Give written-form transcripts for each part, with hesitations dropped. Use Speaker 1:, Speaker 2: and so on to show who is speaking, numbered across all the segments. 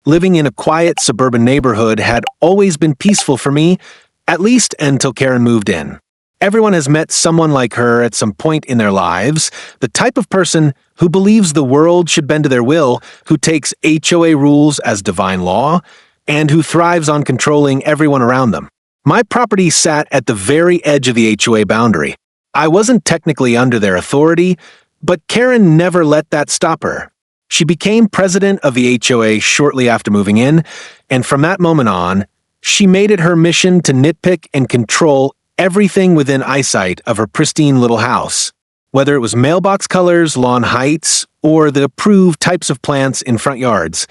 Speaker 1: Living in a quiet suburban neighborhood had always been peaceful for me, at least until Karen moved in. Everyone has met someone like her at some point in their lives, the type of person who believes the world should bend to their will, who takes HOA rules as divine law, and who thrives on controlling everyone around them. My property sat at the very edge of the HOA boundary. I wasn't technically under their authority, but Karen never let that stop her. She became president of the HOA shortly after moving in, and from that moment on, she made it her mission to nitpick and control everything within eyesight of her pristine little house. Whether it was mailbox colors, lawn heights, or the approved types of plants in front yards,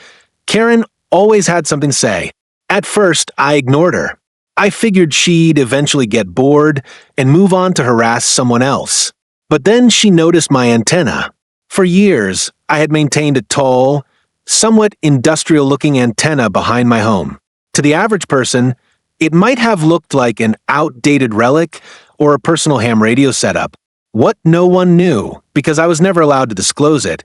Speaker 1: Karen always had something to say. At first, I ignored her. I figured she'd eventually get bored and move on to harass someone else. But then she noticed my antenna. For years, I had maintained a tall, somewhat industrial-looking antenna behind my home. To the average person, it might have looked like an outdated relic or a personal ham radio setup. What no one knew, because I was never allowed to disclose it,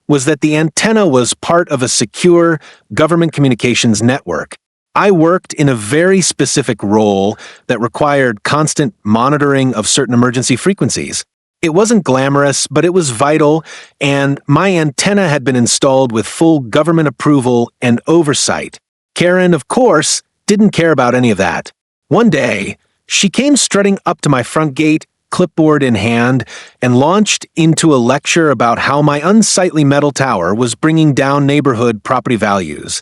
Speaker 1: was that the antenna was part of a secure government communications network. I worked in a very specific role that required constant monitoring of certain emergency frequencies. It wasn't glamorous, but it was vital, and my antenna had been installed with full government approval and oversight. Karen, of course, didn't care about any of that. One day, she came strutting up to my front gate, clipboard in hand, and launched into a lecture about how my unsightly metal tower was bringing down neighborhood property values.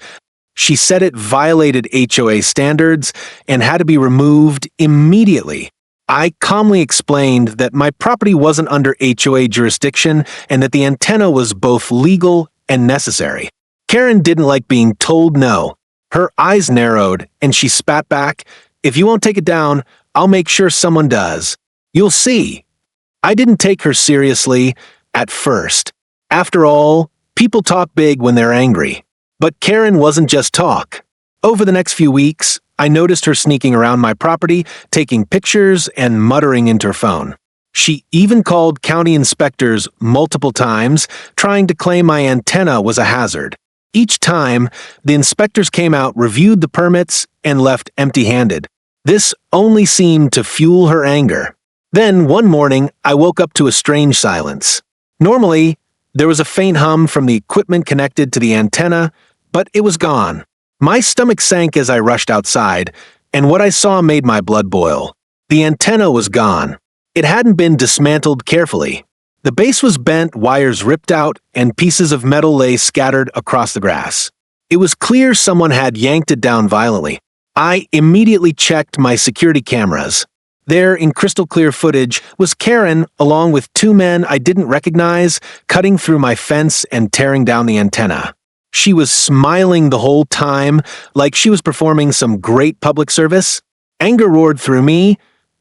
Speaker 1: She said it violated HOA standards and had to be removed immediately. I calmly explained that my property wasn't under HOA jurisdiction and that the antenna was both legal and necessary. Karen didn't like being told no. Her eyes narrowed, and she spat back, "If you won't take it down, I'll make sure someone does. You'll see." I didn't take her seriously at first. After all, people talk big when they're angry. But Karen wasn't just talk. Over the next few weeks, I noticed her sneaking around my property, taking pictures and muttering into her phone. She even called county inspectors multiple times, trying to claim my antenna was a hazard. Each time, the inspectors came out, reviewed the permits, and left empty-handed. This only seemed to fuel her anger. Then, one morning, I woke up to a strange silence. Normally, there was a faint hum from the equipment connected to the antenna, but it was gone. My stomach sank as I rushed outside, and what I saw made my blood boil. The antenna was gone. It hadn't been dismantled carefully. The base was bent, wires ripped out, and pieces of metal lay scattered across the grass. It was clear someone had yanked it down violently. I immediately checked my security cameras. There, in crystal-clear footage, was Karen, along with two men I didn't recognize, cutting through my fence and tearing down the antenna. She was smiling the whole time, like she was performing some great public service. Anger roared through me,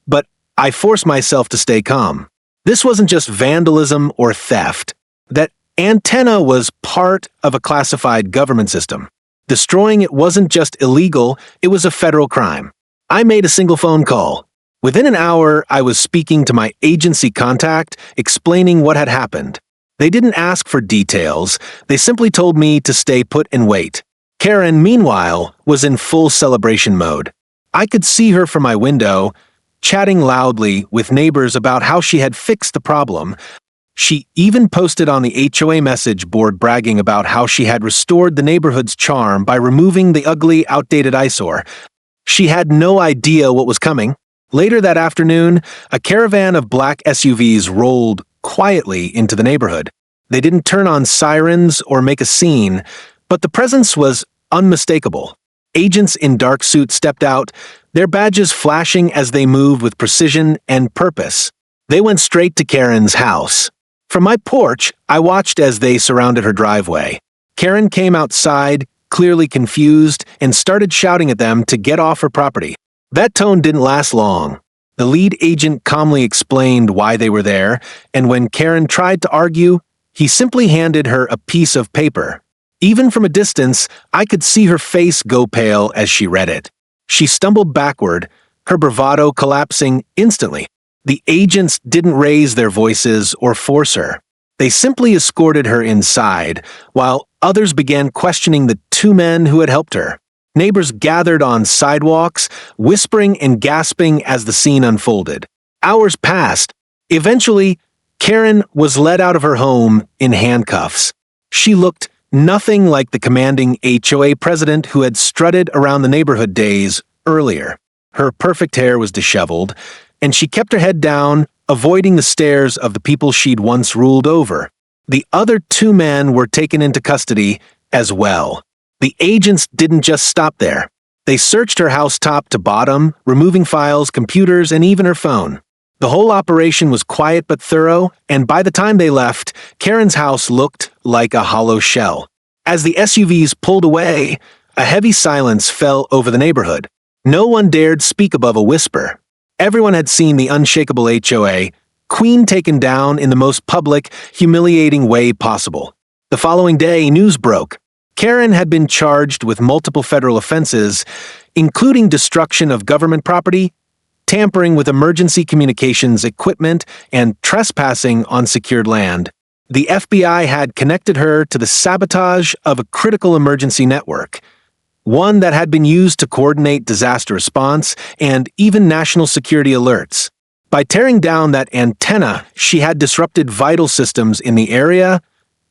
Speaker 1: but I forced myself to stay calm. This wasn't just vandalism or theft. That antenna was part of a classified government system. Destroying it wasn't just illegal, it was a federal crime. I made a single phone call. Within an hour, I was speaking to my agency contact, explaining what had happened. They didn't ask for details, they simply told me to stay put and wait. Karen, meanwhile, was in full celebration mode. I could see her from my window, chatting loudly with neighbors about how she had fixed the problem. She even posted on the HOA message board bragging about how she had restored the neighborhood's charm by removing the ugly, outdated eyesore. She had no idea what was coming. Later that afternoon, a caravan of black SUVs rolled quietly into the neighborhood. They didn't turn on sirens or make a scene, but the presence was unmistakable. Agents in dark suits stepped out, their badges flashing as they moved with precision and purpose. They went straight to Karen's house. From my porch, I watched as they surrounded her driveway. Karen came outside, clearly confused, and started shouting at them to get off her property. That tone didn't last long. The lead agent calmly explained why they were there, and when Karen tried to argue, he simply handed her a piece of paper. Even from a distance, I could see her face go pale as she read it. She stumbled backward, her bravado collapsing instantly. The agents didn't raise their voices or force her. They simply escorted her inside, while others began questioning the two men who had helped her. Neighbors gathered on sidewalks, whispering and gasping as the scene unfolded. Hours passed. Eventually, Karen was led out of her home in handcuffs. She looked nothing like the commanding HOA president who had strutted around the neighborhood days earlier. Her perfect hair was disheveled, and she kept her head down, avoiding the stares of the people she'd once ruled over. The other two men were taken into custody as well. The agents didn't just stop there. They searched her house top to bottom, removing files, computers, and even her phone. The whole operation was quiet but thorough, and by the time they left, Karen's house looked like a hollow shell. As the SUVs pulled away, a heavy silence fell over the neighborhood. No one dared speak above a whisper. Everyone had seen the unshakable HOA queen taken down in the most public, humiliating way possible. The following day, news broke. Karen had been charged with multiple federal offenses, including destruction of government property, tampering with emergency communications equipment, and trespassing on secured land. The FBI had connected her to the sabotage of a critical emergency network, one that had been used to coordinate disaster response and even national security alerts. By tearing down that antenna, she had disrupted vital systems in the area,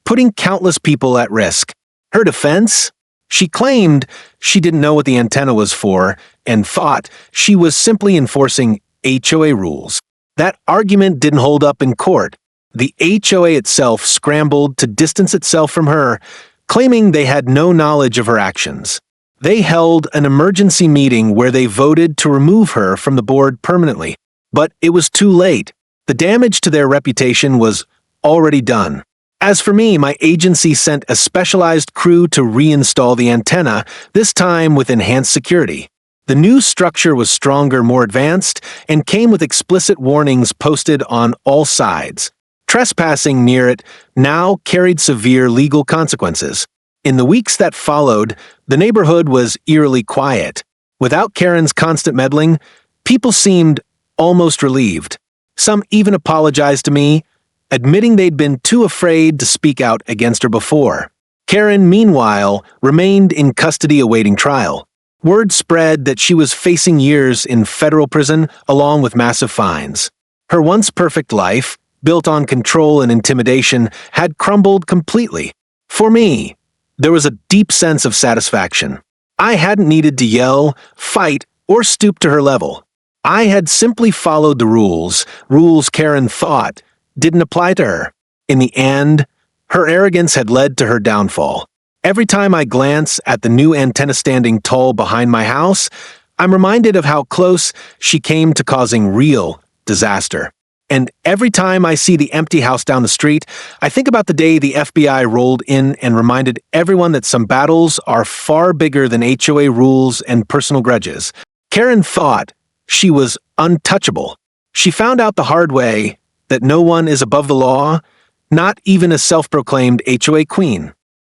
Speaker 1: putting countless people at risk. Her defense? She claimed she didn't know what the antenna was for and thought she was simply enforcing HOA rules. That argument didn't hold up in court. The HOA itself scrambled to distance itself from her, claiming they had no knowledge of her actions. They held an emergency meeting where they voted to remove her from the board permanently. But it was too late. The damage to their reputation was already done. As for me, my agency sent a specialized crew to reinstall the antenna, this time with enhanced security. The new structure was stronger, more advanced, and came with explicit warnings posted on all sides. Trespassing near it now carried severe legal consequences. In the weeks that followed, the neighborhood was eerily quiet. Without Karen's constant meddling, people seemed almost relieved. Some even apologized to me, admitting they'd been too afraid to speak out against her before. Karen, meanwhile, remained in custody awaiting trial. Word spread that she was facing years in federal prison along with massive fines. Her once perfect life, built on control and intimidation, had crumbled completely. For me, there was a deep sense of satisfaction. I hadn't needed to yell, fight, or stoop to her level. I had simply followed the rules Karen thought didn't apply to her. In the end, her arrogance had led to her downfall. Every time I glance at the new antenna standing tall behind my house, I'm reminded of how close she came to causing real disaster. And every time I see the empty house down the street, I think about the day the FBI rolled in and reminded everyone that some battles are far bigger than HOA rules and personal grudges. Karen thought she was untouchable. She found out the hard way that no one is above the law, not even a self-proclaimed HOA queen.